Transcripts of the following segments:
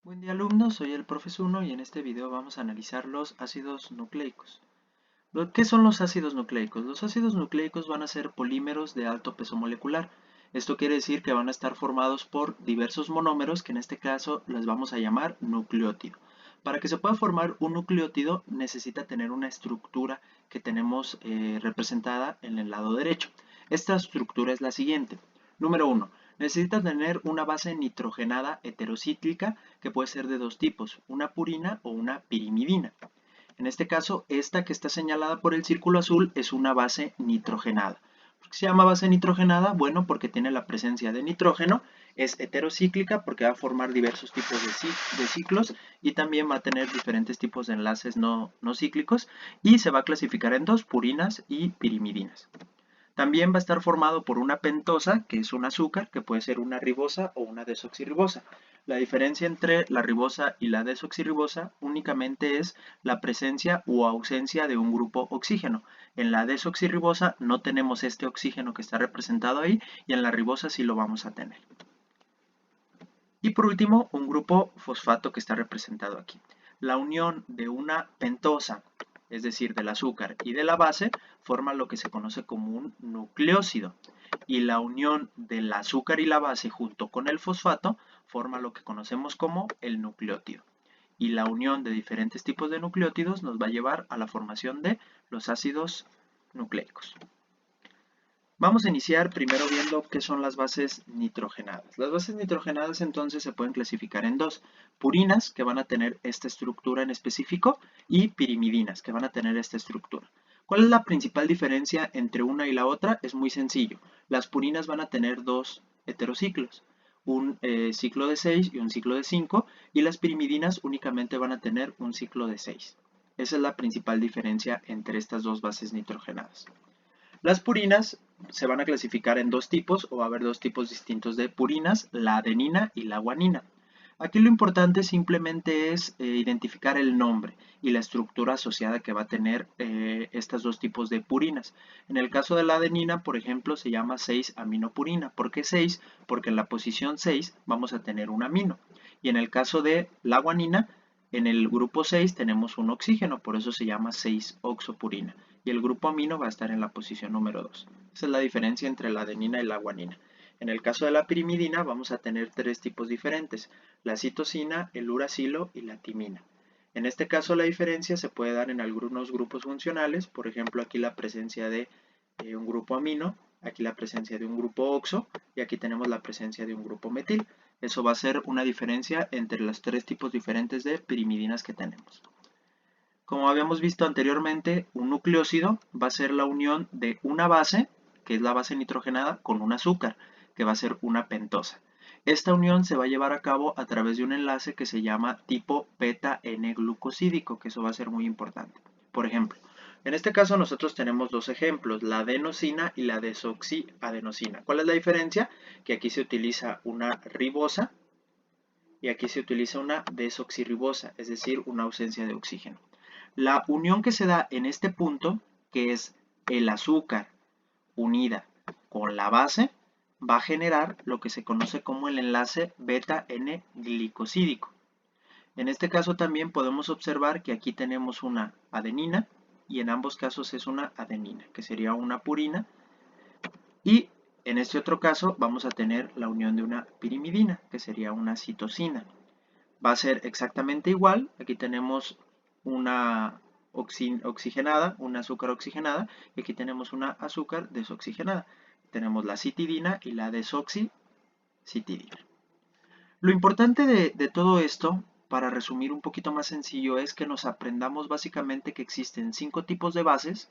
Buen día alumnos, soy el Profe Zuno y en este video vamos a analizar los ácidos nucleicos. ¿Qué son los ácidos nucleicos? Los ácidos nucleicos van a ser polímeros de alto peso molecular. Esto quiere decir que van a estar formados por diversos monómeros que en este caso les vamos a llamar nucleótido. Para que se pueda formar un nucleótido necesita tener una estructura que tenemos representada en el lado derecho. Esta estructura es la siguiente. Número 1. Necesita tener una base nitrogenada heterocíclica que puede ser de dos tipos, una purina o una pirimidina. En este caso, esta que está señalada por el círculo azul es una base nitrogenada. ¿Por qué se llama base nitrogenada? Bueno, porque tiene la presencia de nitrógeno, es heterocíclica porque va a formar diversos tipos de ciclos y también va a tener diferentes tipos de enlaces no cíclicos y se va a clasificar en dos, purinas y pirimidinas. También va a estar formado por una pentosa, que es un azúcar, que puede ser una ribosa o una desoxirribosa. La diferencia entre la ribosa y la desoxirribosa únicamente es la presencia o ausencia de un grupo oxígeno. En la desoxirribosa no tenemos este oxígeno que está representado ahí y en la ribosa sí lo vamos a tener. Y por último, un grupo fosfato que está representado aquí. La unión de una pentosa, es decir, del azúcar y de la base, forma lo que se conoce como un nucleócido. Y la unión del azúcar y la base junto con el fosfato forma lo que conocemos como el nucleótido. Y la unión de diferentes tipos de nucleótidos nos va a llevar a la formación de los ácidos nucleicos. Vamos a iniciar primero viendo qué son las bases nitrogenadas. Las bases nitrogenadas entonces se pueden clasificar en dos, purinas que van a tener esta estructura en específico y pirimidinas que van a tener esta estructura. ¿Cuál es la principal diferencia entre una y la otra? Es muy sencillo. Las purinas van a tener dos heterociclos, un ciclo de 6 y un ciclo de 5, y las pirimidinas únicamente van a tener un ciclo de 6. Esa es la principal diferencia entre estas dos bases nitrogenadas. Las purinas se van a clasificar en dos tipos, o va a haber dos tipos distintos de purinas, la adenina y la guanina. Aquí lo importante simplemente es identificar el nombre y la estructura asociada que va a tener estos dos tipos de purinas. En el caso de la adenina, por ejemplo, se llama 6-aminopurina. ¿Por qué 6? Porque en la posición 6 vamos a tener un amino. Y en el caso de la guanina, en el grupo 6 tenemos un oxígeno, por eso se llama 6-oxopurina. Y el grupo amino va a estar en la posición número 2. Esa es la diferencia entre la adenina y la guanina. En el caso de la pirimidina vamos a tener tres tipos diferentes, la citosina, el uracilo y la timina. En este caso la diferencia se puede dar en algunos grupos funcionales, por ejemplo aquí la presencia de un grupo amino, aquí la presencia de un grupo oxo y aquí tenemos la presencia de un grupo metil. Eso va a ser una diferencia entre los tres tipos diferentes de pirimidinas que tenemos. Como habíamos visto anteriormente, un nucleócido va a ser la unión de una base, que es la base nitrogenada, con un azúcar, que va a ser una pentosa. Esta unión se va a llevar a cabo a través de un enlace que se llama tipo beta-N-glucosídico, que eso va a ser muy importante. Por ejemplo, en este caso nosotros tenemos dos ejemplos, la adenosina y la desoxiadenosina. ¿Cuál es la diferencia? Que aquí se utiliza una ribosa y aquí se utiliza una desoxirribosa, es decir, una ausencia de oxígeno. La unión que se da en este punto, que es el azúcar unida con la base, va a generar lo que se conoce como el enlace beta-N-glicosídico. En este caso también podemos observar que aquí tenemos una adenina y en ambos casos es una adenina, que sería una purina. Y en este otro caso vamos a tener la unión de una pirimidina, que sería una citosina. Va a ser exactamente igual. Aquí tenemos una oxigenada, un azúcar oxigenada, y aquí tenemos una azúcar desoxigenada. Tenemos la citidina y la desoxicitidina. Lo importante de todo esto, para resumir un poquito más sencillo, es que nos aprendamos básicamente que existen 5 tipos de bases,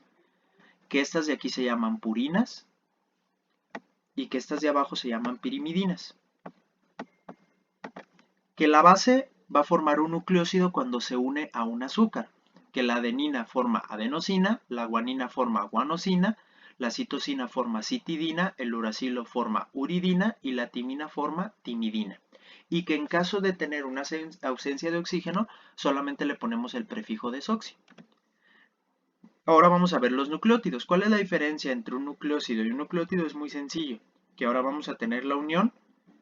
que estas de aquí se llaman purinas y que estas de abajo se llaman pirimidinas. Que la base va a formar un nucleócido cuando se une a un azúcar, que la adenina forma adenosina, la guanina forma guanosina, la citosina forma citidina, el uracilo forma uridina y la timina forma timidina. Y que en caso de tener una ausencia de oxígeno, solamente le ponemos el prefijo desoxi. Ahora vamos a ver los nucleótidos. ¿Cuál es la diferencia entre un nucleócido y un nucleótido? Es muy sencillo, que ahora vamos a tener la unión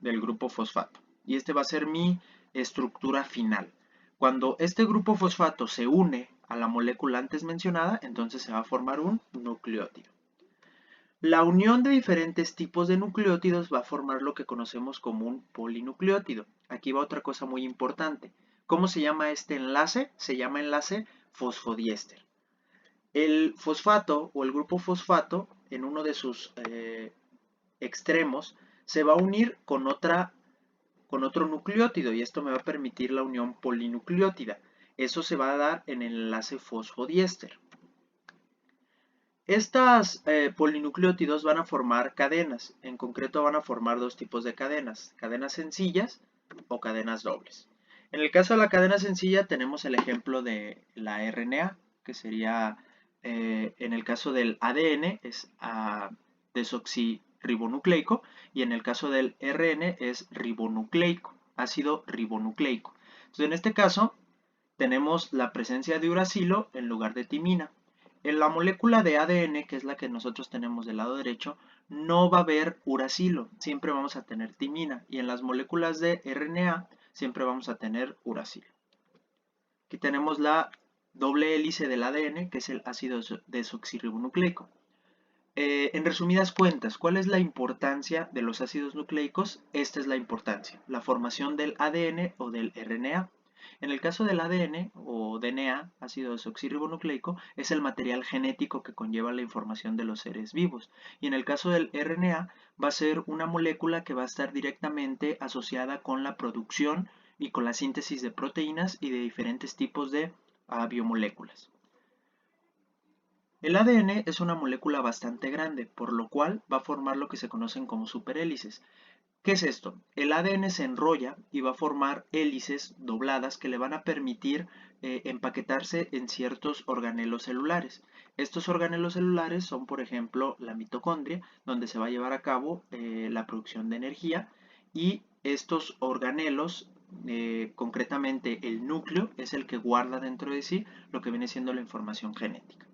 del grupo fosfato. Y este va a ser mi estructura final. Cuando este grupo fosfato se une a la molécula antes mencionada, entonces se va a formar un nucleótido. La unión de diferentes tipos de nucleótidos va a formar lo que conocemos como un polinucleótido. Aquí va otra cosa muy importante. ¿Cómo se llama este enlace? Se llama enlace fosfodiéster. El fosfato o el grupo fosfato en uno de sus extremos se va a unir con otro nucleótido y esto me va a permitir la unión polinucleótida. Eso se va a dar en el enlace fosfodiéster. Estas polinucleótidos van a formar cadenas, en concreto van a formar dos tipos de cadenas sencillas o cadenas dobles. En el caso de la cadena sencilla tenemos el ejemplo de la RNA, que sería, en el caso del ADN es desoxirribonucleico y en el caso del RN es ribonucleico, ácido ribonucleico. Entonces en este caso tenemos la presencia de uracilo en lugar de timina. En la molécula de ADN, que es la que nosotros tenemos del lado derecho, no va a haber uracilo, siempre vamos a tener timina. Y en las moléculas de RNA, siempre vamos a tener uracilo. Aquí tenemos la doble hélice del ADN, que es el ácido desoxirribonucleico. En resumidas cuentas, ¿cuál es la importancia de los ácidos nucleicos? Esta es la importancia, la formación del ADN o del RNA. En el caso del ADN o DNA, ácido desoxirribonucleico, es el material genético que conlleva la información de los seres vivos. Y en el caso del RNA, va a ser una molécula que va a estar directamente asociada con la producción y con la síntesis de proteínas y de diferentes tipos de biomoléculas. El ADN es una molécula bastante grande, por lo cual va a formar lo que se conocen como superhélices. ¿Qué es esto? El ADN se enrolla y va a formar hélices dobladas que le van a permitir empaquetarse en ciertos organelos celulares. Estos organelos celulares son, por ejemplo, la mitocondria, donde se va a llevar a cabo la producción de energía, y estos organelos, concretamente el núcleo, es el que guarda dentro de sí lo que viene siendo la información genética.